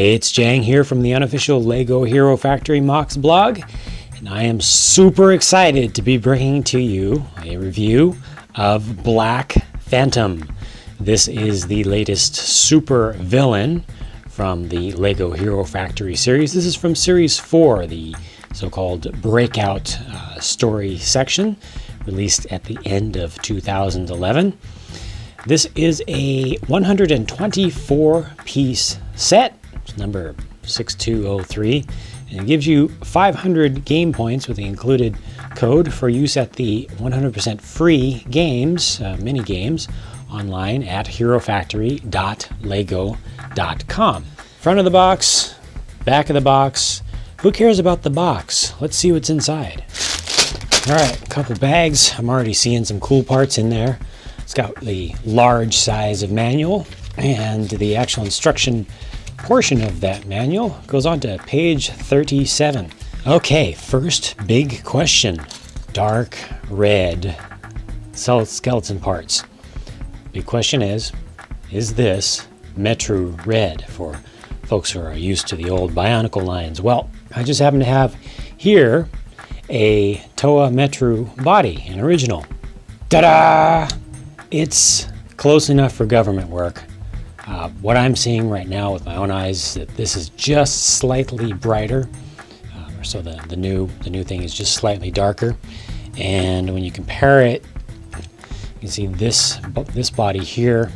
Hey, it's Jang here from the unofficial LEGO Hero Factory MOX blog, and I am super excited to be bringing to you a review of Black Phantom. This is the latest super villain from the LEGO Hero Factory series. This is from Series 4, the so-called Breakout story section, released at the end of 2011. This is a 124-piece set. It's number 6203, and it gives you 500 game points with the included code for use at the 100% free games, mini games, online at herofactory.lego.com. Front of the box, back of the box. Who cares about the box? Let's see what's inside. All right, a couple bags. I'm already seeing some cool parts in there. It's got the large size of manual, and the actual instruction portion of that manual goes on to page 37. Okay, first big question. Dark red skeleton parts. Big question is this Metru red for folks who are used to the old Bionicle lines? Well, I just happen to have here a Toa Metru body, an original. Ta-da! It's close enough for government work. What I'm seeing right now with my own eyes is that this is just slightly brighter. So the new thing is just slightly darker. And when you compare it, you can see this body here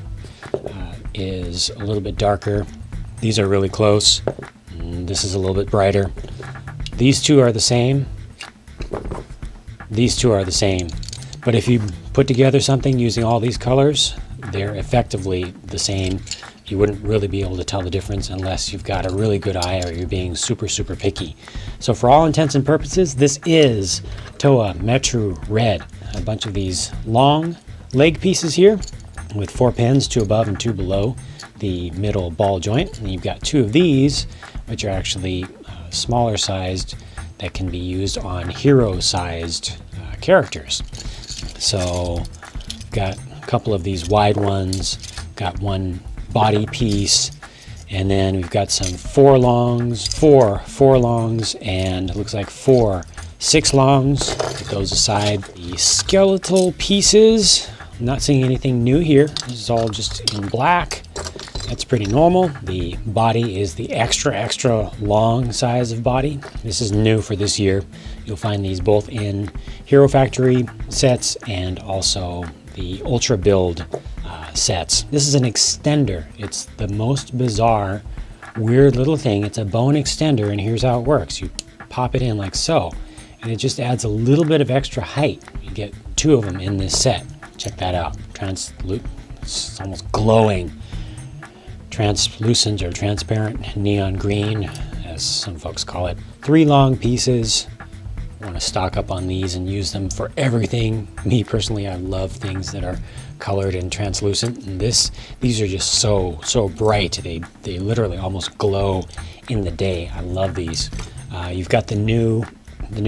is a little bit darker. These are really close. And this is a little bit brighter. These two are the same. These two are the same. But if you put together something using all these colors, they're effectively the same. You wouldn't really be able to tell the difference unless you've got a really good eye or you're being super picky. So for all intents and purposes, this is Toa Metru Red. A bunch of these long leg pieces here with 4 pins, 2 above and 2 below the middle ball joint. And you've got 2 of these, which are actually smaller sized, that can be used on hero sized characters. So got a couple of these wide ones, got one body piece, and then we've got some 4 longs, and it looks like 4 6 longs. Put those aside. The skeletal pieces, I'm not seeing anything new here. This is all just in black. That's pretty normal. The body is the extra long size of body. This is new for this year. You'll find these both in Hero Factory sets and also the Ultra Build sets. This is an extender. It's the most bizarre, weird little thing. It's a bone extender, and here's how it works. You pop it in like so, and it just adds a little bit of extra height. You get 2 of them in this set. Check that out. It's almost glowing. Translucent or transparent neon green, as some folks call it. 3 long pieces. I want to stock up on these and use them for everything. Me personally, I love things that are colored and translucent, and these are just so bright. They literally almost glow in the day. I love these. You've got the new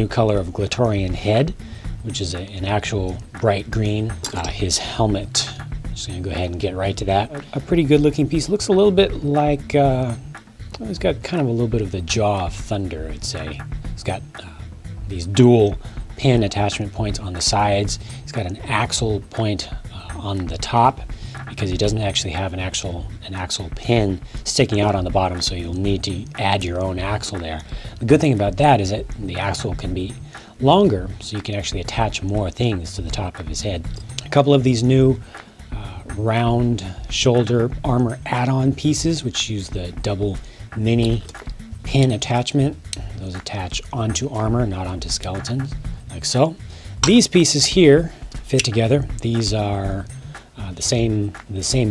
color of Glatorian head, which is an actual bright green. His helmet, just gonna go ahead and get right to that. A pretty good looking piece. Looks a little bit like, it's got kind of a little bit of the jaw of thunder, I'd say. It's got these dual pin attachment points on the sides. It's got an axle point on the top, because he doesn't actually have an axle pin sticking out on the bottom, so you'll need to add your own axle there. The good thing about that is that the axle can be longer, so you can actually attach more things to the top of his head. A couple of these new round shoulder armor add-on pieces, which use the double mini pin attachment. Those attach onto armor, not onto skeletons, like so. These pieces here fit together. These are the same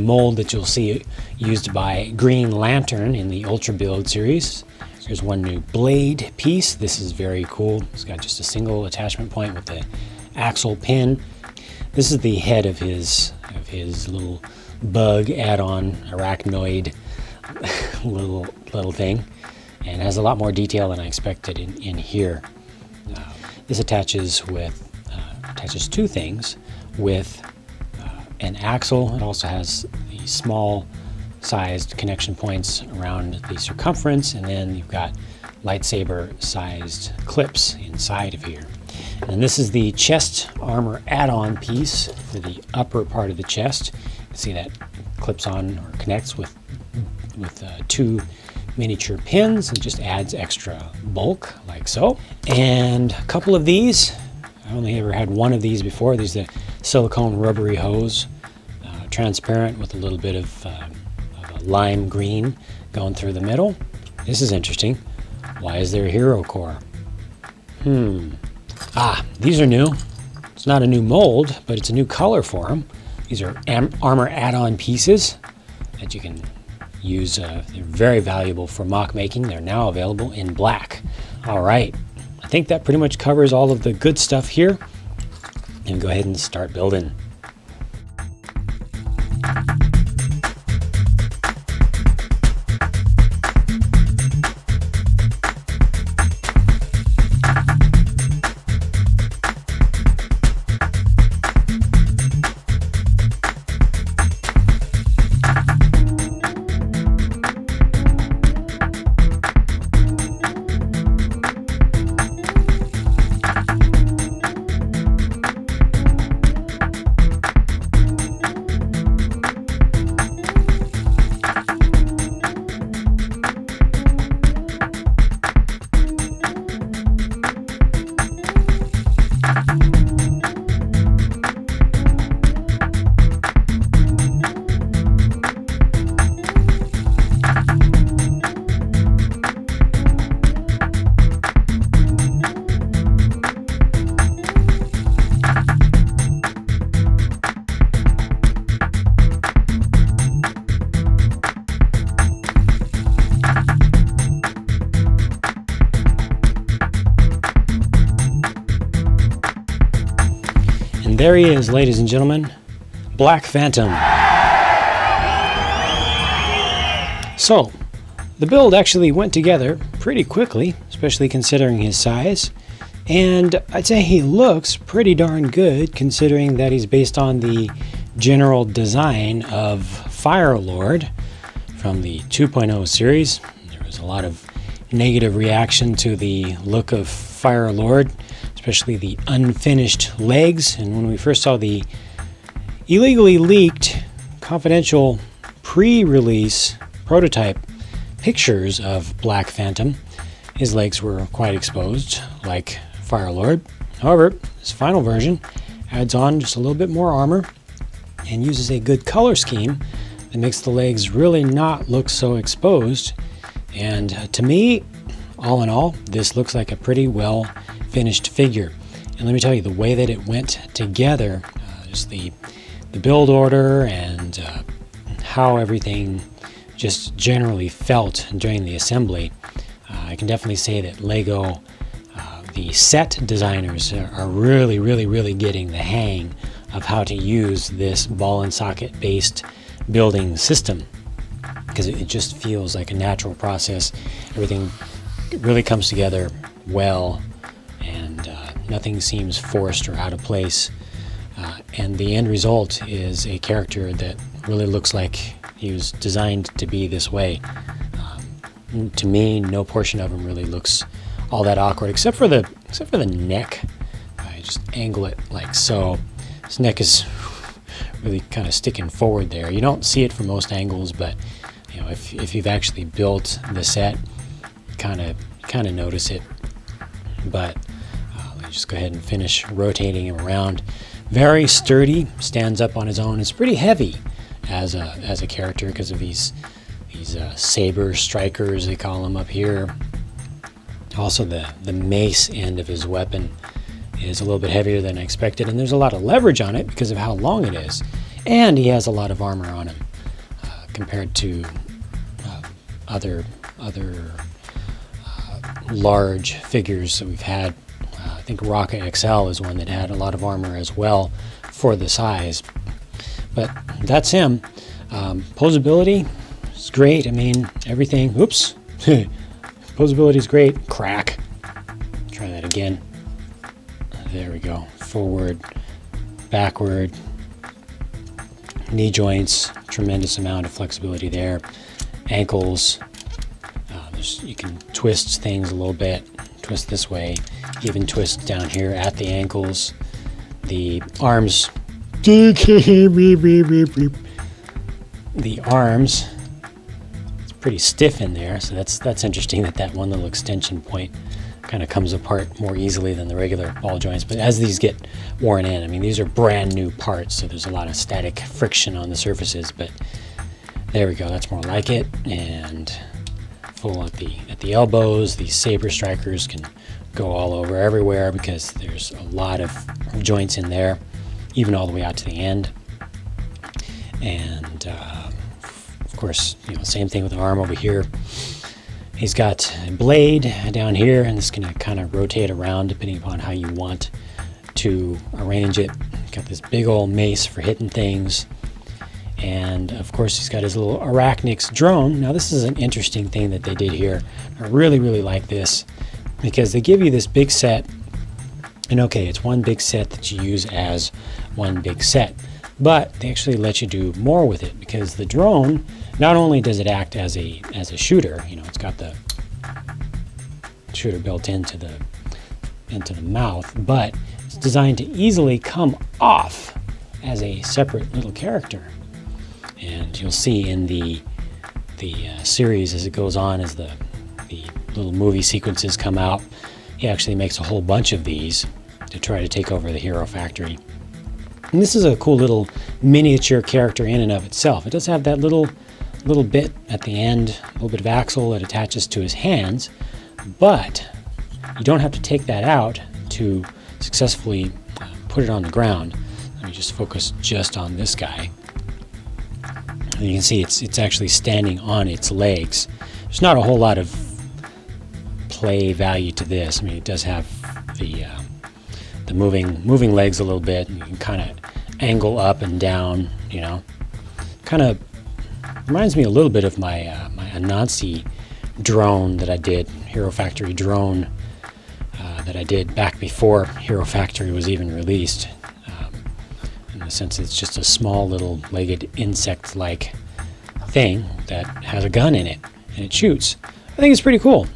mold that you'll see used by Green Lantern in the Ultra Build series. Here's one new blade piece. This is very cool. It's got just a single attachment point with the axle pin. This is the head of his little bug add-on Arachnoid little thing, and has a lot more detail than I expected in here. This attaches 2 things with an axle. It also has the small sized connection points around the circumference, and then you've got lightsaber sized clips inside of here. And this is the chest armor add-on piece for the upper part of the chest. You can see that clips on or connects with two miniature pins and just adds extra bulk like so. And a couple of these, I only ever had one of these before. These are the silicone rubbery hose, transparent with a little bit of a lime green going through the middle. This is interesting. Why is there a hero core? These are new. It's not a new mold, but it's a new color for them. These are armor add-on pieces that you can use. They're very valuable for mock making. They're now available in black. All right, I think that pretty much covers all of the good stuff here. And go ahead and start building. And there he is, ladies and gentlemen, Black Phantom. So, the build actually went together pretty quickly, especially considering his size. And I'd say he looks pretty darn good considering that he's based on the general design of Firelord from the 2.0 series. There was a lot of negative reaction to the look of Firelord, especially the unfinished legs. And when we first saw the illegally leaked confidential pre-release prototype pictures of Black Phantom, his legs were quite exposed like Firelord. However, this final version adds on just a little bit more armor and uses a good color scheme that makes the legs really not look so exposed. And to me, all in all, this looks like a pretty well finished figure. And let me tell you, the way that it went together, just the build order and how everything just generally felt during the assembly, I can definitely say that Lego, the set designers are really getting the hang of how to use this ball and socket based building system, because it just feels like a natural process. Everything really comes together well, and nothing seems forced or out of place. And the end result is a character that really looks like he was designed to be this way. To me, no portion of him really looks all that awkward, except for the neck. I just angle it like so. His neck is really kind of sticking forward there. You don't see it from most angles, but you know, if you've actually built the set, kind of notice it. But let's just go ahead and finish rotating him around. Very sturdy, stands up on his own. It's pretty heavy as a character because of these saber strikers, they call them up here. Also, the mace end of his weapon is a little bit heavier than I expected, and there's a lot of leverage on it because of how long it is. And he has a lot of armor on him compared to other large figures that we've had. I think Rocca XL is one that had a lot of armor as well for the size. But that's him. Posability is great. I mean, everything. Oops. Posability is great. Crack. Try that again. There we go. Forward, backward, knee joints, tremendous amount of flexibility there. Ankles, you can twist things a little bit, twist this way, even twist down here at the ankles. The arms, the arms, it's pretty stiff in there, so that's interesting that one little extension point kind of comes apart more easily than the regular ball joints. But as these get worn in, I mean, these are brand new parts, so there's a lot of static friction on the surfaces, but there we go, that's more like it. And full at the elbows. These saber strikers can go all over everywhere because there's a lot of joints in there, even all the way out to the end. And of course, same thing with the arm over here. He's got a blade down here, and this can kind of rotate around depending upon how you want to arrange it. Got this big old mace for hitting things. And of course, he's got his little Arachnoid drone. Now, this is an interesting thing that they did here. I really, really like this because they give you this big set. And okay, it's one big set that you use as one big set, but they actually let you do more with it because the drone, not only does it act as a shooter, it's got the shooter built into the mouth, but it's designed to easily come off as a separate little character. And you'll see in the series as it goes on, as the little movie sequences come out, he actually makes a whole bunch of these to try to take over the Hero Factory. And this is a cool little miniature character in and of itself. It does have that little bit at the end, a little bit of axle that attaches to his hands, but you don't have to take that out to successfully put it on the ground. Let me just focus just on this guy. And you can see it's actually standing on its legs. There's not a whole lot of play value to this. I mean, it does have the moving legs a little bit. You can kind of angle up and down. Kind of reminds me a little bit of my my Anansi drone that I did, Hero Factory drone that I did back before Hero Factory was even released. In the sense it's just a small little legged insect-like thing that has a gun in it and it shoots. I think it's pretty cool.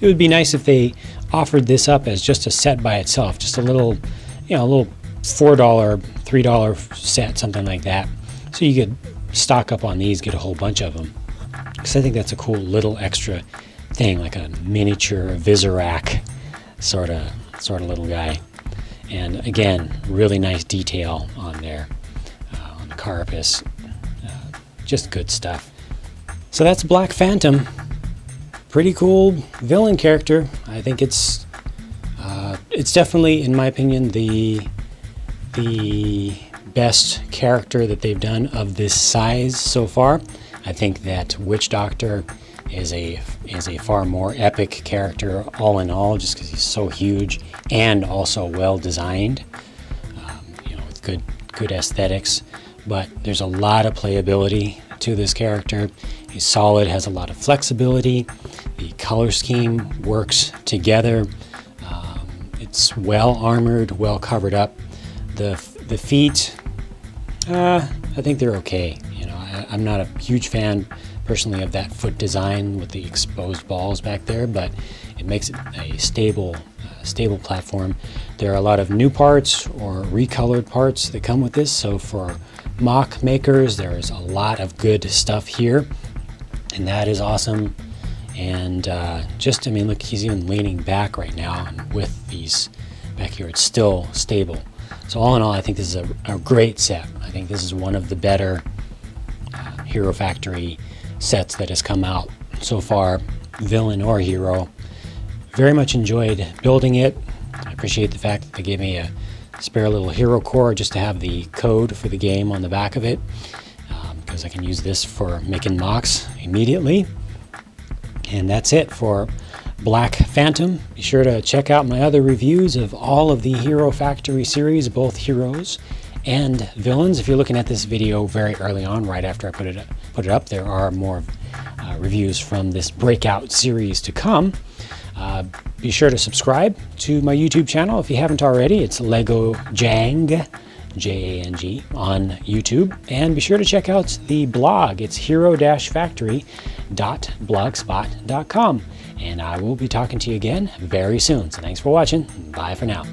It would be nice if they offered this up as just a set by itself, just a little, a little $4, $3 set, something like that. So you could stock up on these, get a whole bunch of them. Because I think that's a cool little extra thing, like a miniature Vizirac sort of little guy. And again, really nice detail on there, on the carapace. Just good stuff. So that's Black Phantom. Pretty cool villain character. I think it's definitely, in my opinion, the best character that they've done of this size so far. I think that Witch Doctor is a far more epic character all in all, just because he's so huge and also well designed, with good aesthetics. But there's a lot of playability to this character. He's solid, has a lot of flexibility. The color scheme works together. It's well armored, well covered up. The feet, I think they're okay. I'm not a huge fan personally of that foot design with the exposed balls back there, but it makes it a stable platform. There are a lot of new parts or recolored parts that come with this, so for mock makers there's a lot of good stuff here, and that is awesome. And look, he's even leaning back right now, and with these back here it's still stable. So all in all, I think this is a great set. I think this is one of the better Hero Factory sets that has come out so far, villain or hero. Very much enjoyed building it. I appreciate the fact that they gave me a spare little hero core just to have the code for the game on the back of it, because I can use this for making mocks immediately. And that's it for Black Phantom. Be sure to check out my other reviews of all of the Hero Factory series, both heroes and villains. If you're looking at this video very early on, right after I put it up, there are more reviews from this Breakout series to come. Be sure to subscribe to my YouTube channel if you haven't already. It's Lego JANG, JANG, on YouTube. And be sure to check out the blog. It's hero-factory.blogspot.com. And I will be talking to you again very soon. So thanks for watching. Bye for now.